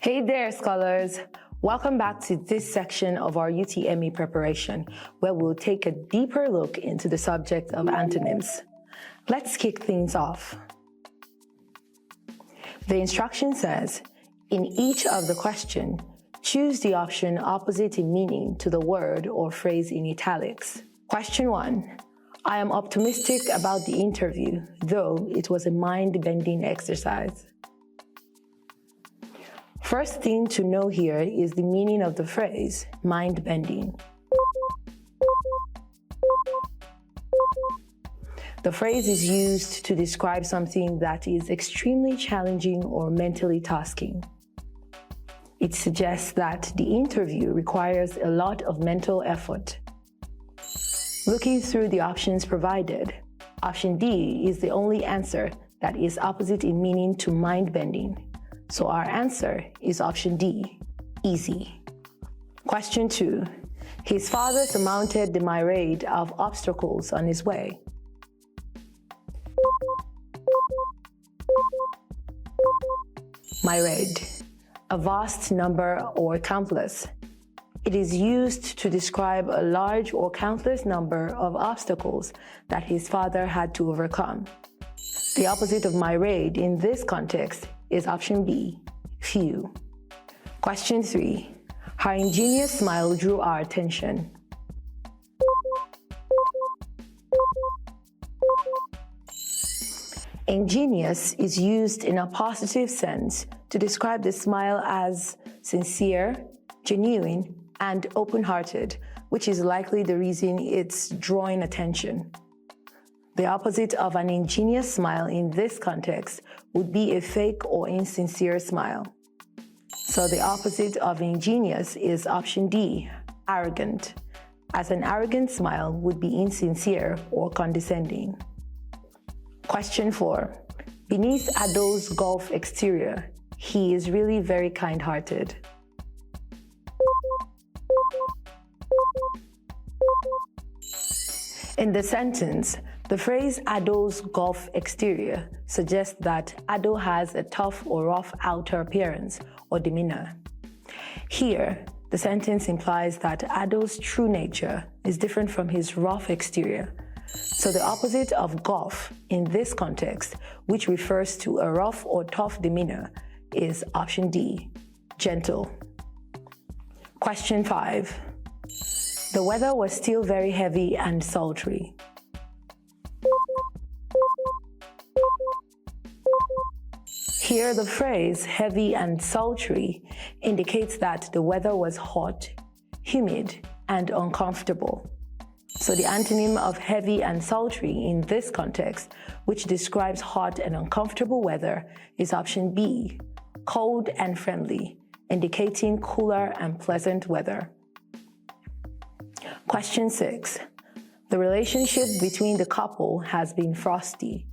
Hey there, scholars! Welcome back to this section of our UTME preparation, where we'll take a deeper look into the subject of antonyms. Let's kick things off. The instruction says, in each of the question, choose the option opposite in meaning to the word or phrase in italics. Question 1. I am optimistic about the interview, though it was a mind-bending exercise. First thing to know here is the meaning of the phrase, mind-bending. The phrase is used to describe something that is extremely challenging or mentally tasking. It suggests that the interview requires a lot of mental effort. Looking through the options provided, option D is the only answer that is opposite in meaning to mind-bending. So our answer is option D, easy. Question 2. His father surmounted the myriad of obstacles on his way. Myriad, a vast number or countless. It is used to describe a large or countless number of obstacles that his father had to overcome. The opposite of myriad in this context is option B, few. Question 3. Her ingenious smile drew our attention. Ingenious is used in a positive sense to describe the smile as sincere, genuine, and open-hearted, which is likely the reason it's drawing attention. The opposite of an ingenious smile in this context would be a fake or insincere smile. So the opposite of ingenious is option D, arrogant, as an arrogant smile would be insincere or condescending. Question 4. Beneath Ado's Gulf exterior, he is really very kind-hearted. In the sentence, the phrase Ado's Gulf exterior suggests that Ado has a tough or rough outer appearance or demeanor. Here, the sentence implies that Ado's true nature is different from his rough exterior. So the opposite of Gulf in this context, which refers to a rough or tough demeanor, is option D, gentle. Question 5. The weather was still very heavy and sultry. Here, the phrase heavy and sultry indicates that the weather was hot, humid, and uncomfortable. So the antonym of heavy and sultry in this context, which describes hot and uncomfortable weather, is option B, cold and friendly, indicating cooler and pleasant weather. Question 6. The relationship between the couple has been frosty.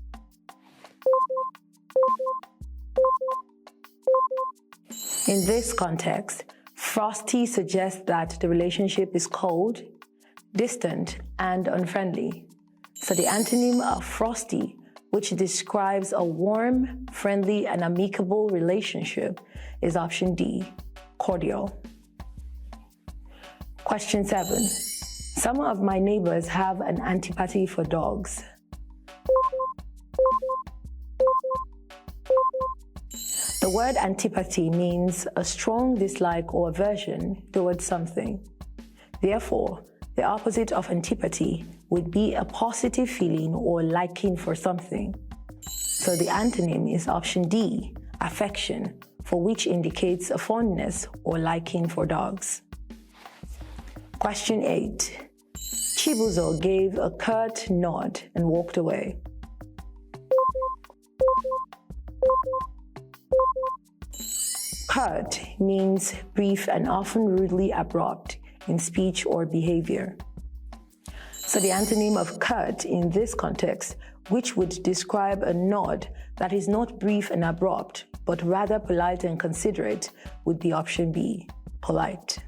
In this context, frosty suggests that the relationship is cold, distant, and unfriendly. So the antonym of frosty, which describes a warm, friendly, and amicable relationship, is option D, cordial. Question 7. Some of my neighbors have an antipathy for dogs. The word antipathy means a strong dislike or aversion towards something. Therefore, the opposite of antipathy would be a positive feeling or liking for something. So the antonym is option D, affection, for which indicates a fondness or liking for dogs. Question 8. Chibuzo gave a curt nod and walked away. Curt means brief and often rudely abrupt in speech or behavior. So the antonym of curt in this context, which would describe a nod that is not brief and abrupt, but rather polite and considerate, would be option B, polite.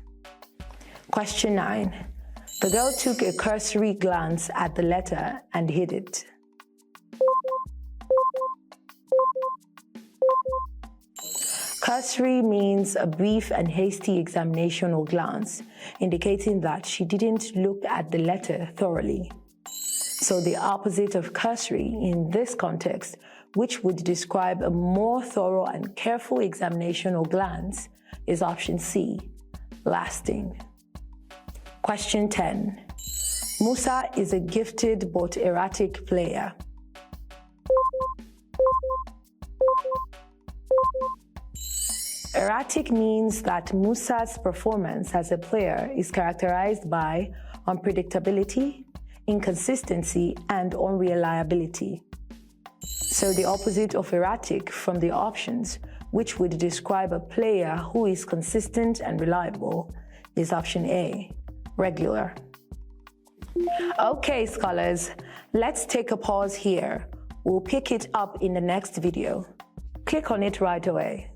Question 9. The girl took a cursory glance at the letter and hid it. Cursory means a brief and hasty examination or glance, indicating that she didn't look at the letter thoroughly. So the opposite of cursory in this context, which would describe a more thorough and careful examination or glance, is option C, lasting. Question 10. Musa is a gifted but erratic player. Erratic means that Musa's performance as a player is characterized by unpredictability, inconsistency, and unreliability. So the opposite of erratic from the options, which would describe a player who is consistent and reliable, is option A, regular. Okay, scholars, let's take a pause here. We'll pick it up in the next video. Click on it right away.